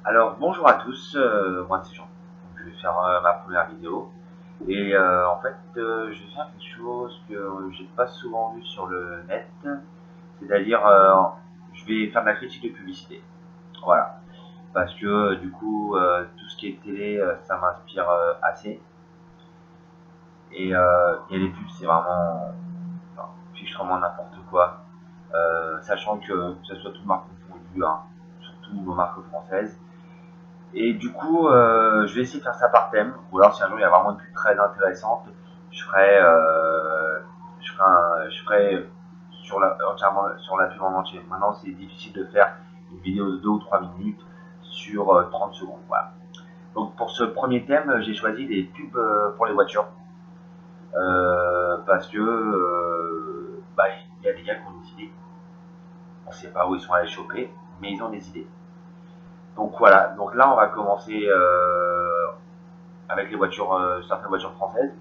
Alors bonjour à tous, moi c'est Jean. Je vais faire ma première vidéo et en fait je vais faire quelque chose que j'ai pas souvent vu sur le net, c'est-à-dire je vais faire de la critique de publicité. Voilà, parce que du coup tout ce qui est télé ça m'inspire assez et les pubs c'est vraiment enfin, fichtrement n'importe quoi, sachant que ce soit toutes marques confondues, hein, surtout nos marques françaises. Et du coup, je vais essayer de faire ça par thème. Ou alors, si un jour il y a vraiment une pub très intéressante, je ferai, je ferai entièrement sur la pub en entier. Maintenant, c'est difficile de faire une vidéo de 2 ou 3 minutes sur 30 secondes. Voilà. Donc, pour ce premier thème, j'ai choisi des pubs pour les voitures. Parce que bah, il y a des gars qui ont des idées. On ne sait pas où ils sont allés choper, mais ils ont des idées. Donc voilà, donc là on va commencer avec les voitures, certaines voitures françaises,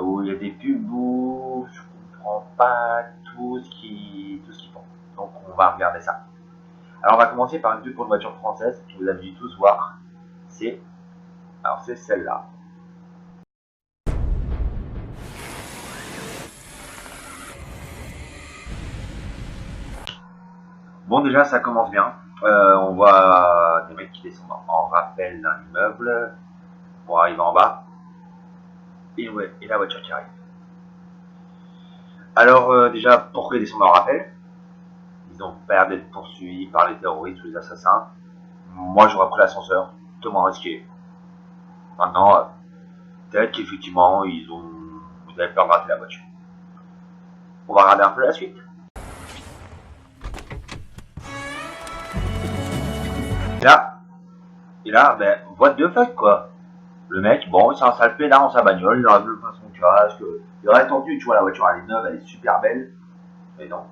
où il y a des pubs où je comprends pas tout ce qu'ils font. Donc on va regarder ça. Alors on va commencer par une pub pour une voiture française que vous avez dû tous voir. C'est c'est celle-là. Bon déjà ça commence bien. On voit des mecs qui descendent en rappel d'un immeuble pour arriver en bas. Et ouais, et la voiture qui arrive. Alors déjà pourquoi ils descendent en rappel? Ils ont peur d'être poursuivis par les terroristes ou les assassins. Moi, j'aurais pris l'ascenseur, tellement risqué. Maintenant, peut-être qu'effectivement, vous avez peur de rater la voiture. On va regarder un peu la suite. Et là, ben, what the fuck, quoi. Le mec, bon, c'est un sale pédard dans sa bagnole, il aurait voulu faire son casque. Il aurait tendu, tu vois, la voiture, elle est neuve, elle est super belle. Mais non.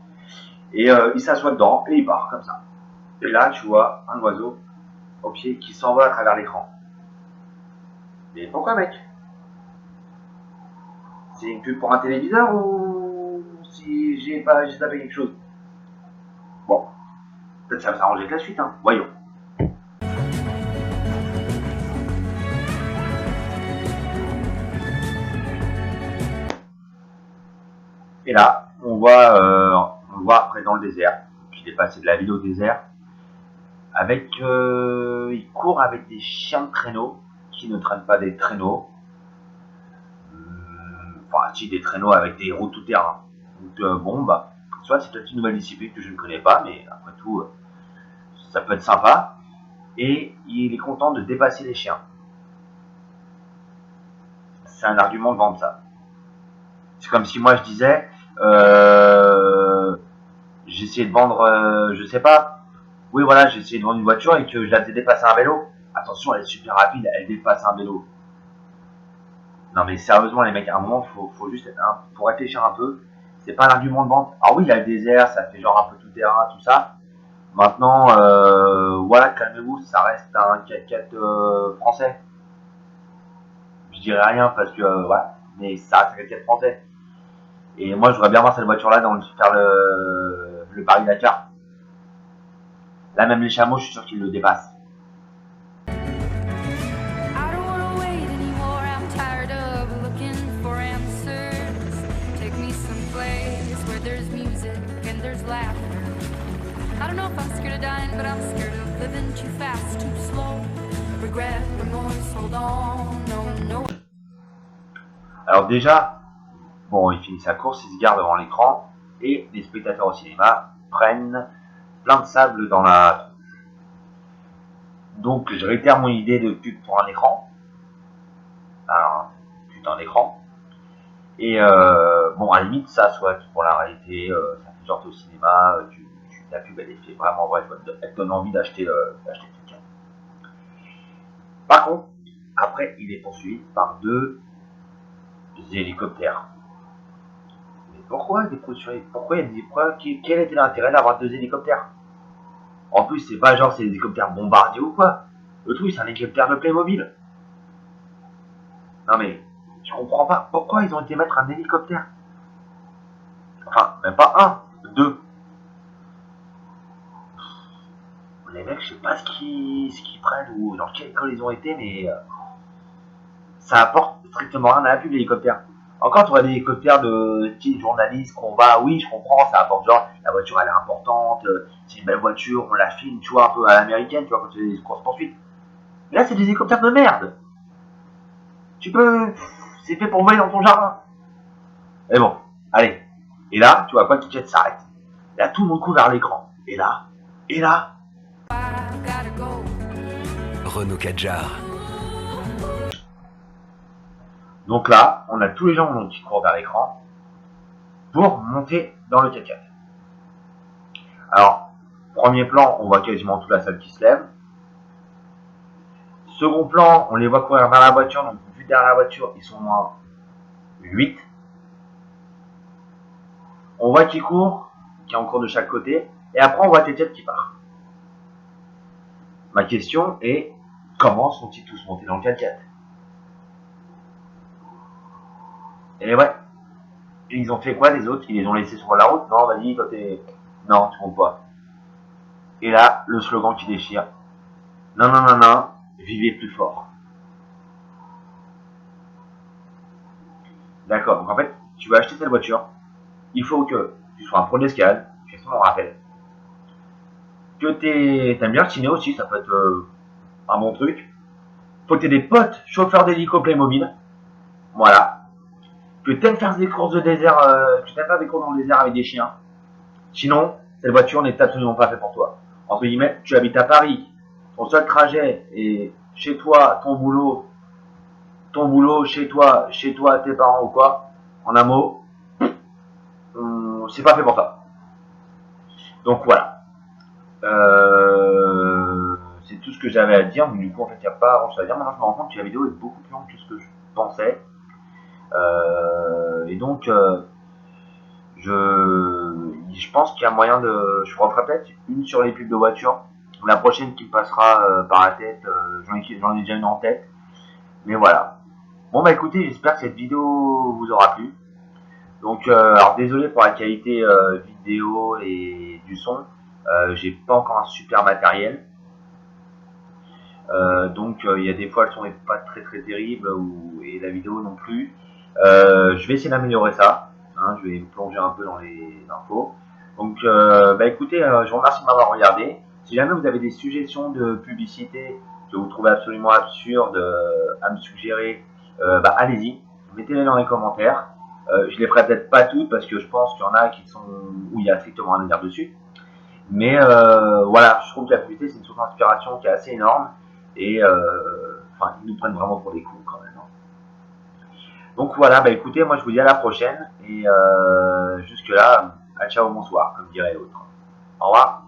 Et il s'assoit dedans et il part, comme ça. Et là, tu vois, un oiseau au pied qui s'envole à travers l'écran. Mais pourquoi, mec? C'est une pub pour un téléviseur ou si j'ai tapé quelque chose? Bon, peut-être ça va s'arranger avec la suite, hein. Voyons. Et là, on le voit après dans le désert. Il est passé de la ville au désert. Il court avec des chiens de traîneau qui ne traînent pas des traîneaux. Enfin, si des traîneaux avec des roues tout terrain. Donc bon, bah, soit c'est peut-être une nouvelle discipline que je ne connais pas, mais après tout, ça peut être sympa. Et il est content de dépasser les chiens. C'est un argument de vendre ça. C'est comme si moi je disais, j'essayais de vendre, je sais pas, oui voilà, j'ai essayé de vendre une voiture et que je la faisais dépasser un vélo. Attention, elle est super rapide, elle dépasse un vélo. Non mais sérieusement les mecs, à un moment, faut juste faut réfléchir un peu. C'est pas un argument de vente. Alors oui, il y a le désert, ça fait genre un peu tout terrain, tout ça. Maintenant, voilà, calmez-vous, ça reste un 4x4 français. Je dirais rien parce que voilà, mais ça reste un 4x4 français. Et moi, je voudrais bien voir cette voiture-là faire le Paris-Dakar. Là, même les chameaux, je suis sûr qu'ils le dépassent. Alors déjà, bon, il finit sa course, il se garde devant l'écran et les spectateurs au cinéma prennent plein de sable dans la tronche. Donc, je réitère mon idée de pub pour un écran. Un putain d'écran. Et bon, à la limite, ça, soit pour la réalité, ça fait genre au cinéma, la pub, elle est fait vraiment vrai, elle te donne envie d'acheter le truc. Par contre, après, il est poursuivi par deux hélicoptères. Mais pourquoi des poursuivis? Pourquoi il y a des épreuves? Quel était l'intérêt d'avoir deux hélicoptères? En plus, c'est pas genre c'est des hélicoptères bombardiers ou quoi. Le truc, c'est un hélicoptère de Playmobil. Non mais, je comprends pas. Pourquoi ils ont été mettre un hélicoptère? Enfin, même pas un, deux. Les mecs, je sais pas ce qu'ils prennent ou dans quelle école ils ont été, mais ça apporte strictement rien à la pub, l'hélicoptère. Encore, tu aurais des hélicoptères de style journaliste, combat, oui, je comprends, ça apporte genre, la voiture elle est importante, c'est une belle voiture, on la filme, tu vois, un peu à l'américaine, tu vois, quand tu fais des courses poursuites. Mais là, c'est des hélicoptères de merde. Tu peux. C'est fait pour voler dans ton jardin. Et bon, allez. Et là, tu vois quoi, Kitchen s'arrête. Là, tout le monde court vers l'écran. Et là, Renault Kadjar. donc là, on a tous les gens qui courent vers l'écran pour monter dans le 4x4. Alors, premier plan, on voit quasiment toute la salle qui se lève. Second plan, on les voit courir vers la voiture. Donc, vu derrière la voiture, ils sont au moins 8. On voit qu'ils courent, qui est en cours de chaque côté. Et après, on voit Tétiette qui part. Ma question est, comment sont-ils tous montés dans le 4x4? Et ouais, ils ont fait quoi les autres? Ils les ont laissés sur la route? Non, vas-y, toi t'es... Non, tu montes pas. Et là, le slogan qui déchire. Non, non, non, non, vivez plus fort. D'accord, donc en fait, tu vas acheter cette voiture. Il faut que tu sois un pro d'escalade, je fais ça, on rappelle. Que t'aimes bien le ciné aussi, ça peut être un bon truc. Faut que t'aies des potes chauffeurs d'hélico Playmobil. Voilà. Que t'aimes faire des courses de désert, que t'aimes faire des courses dans le désert avec des chiens. Sinon, cette voiture n'est absolument pas faite pour toi. Entre guillemets, tu habites à Paris, ton seul trajet est chez toi, ton boulot, chez toi, tes parents ou quoi. En un mot, c'est pas fait pour toi. Donc voilà. C'est tout ce que j'avais à dire. Mais du coup, en fait, il n'y a pas grand chose à dire. Maintenant, je me rends compte que la vidéo est beaucoup plus longue que ce que je pensais. Et donc, je pense qu'il y a moyen de. Je referai peut-être une sur les pubs de voiture. La prochaine qui me passera par la tête, j'en ai déjà une en tête. Mais voilà. Bon bah écoutez, j'espère que cette vidéo vous aura plu. Donc alors désolé pour la qualité vidéo et du son. J'ai pas encore un super matériel. Donc il y a des fois le son est pas très terrible et la vidéo non plus. Je vais essayer d'améliorer ça. Hein, je vais me plonger un peu dans les infos. Donc bah écoutez, je vous remercie de m'avoir regardé. Si jamais vous avez des suggestions de publicité que vous trouvez absolument absurdes à me suggérer, bah allez-y, mettez-les dans les commentaires. Je les ferai peut-être pas toutes parce que je pense qu'il y en a qui sont où il y a strictement rien à dire dessus. Mais voilà, je trouve que la publicité c'est une source d'inspiration qui est assez énorme et enfin ils nous prennent vraiment pour des cons quand même. Hein. Donc voilà, bah écoutez, moi je vous dis à la prochaine et jusque là, à ciao bonsoir, comme dirait l'autre. Au revoir.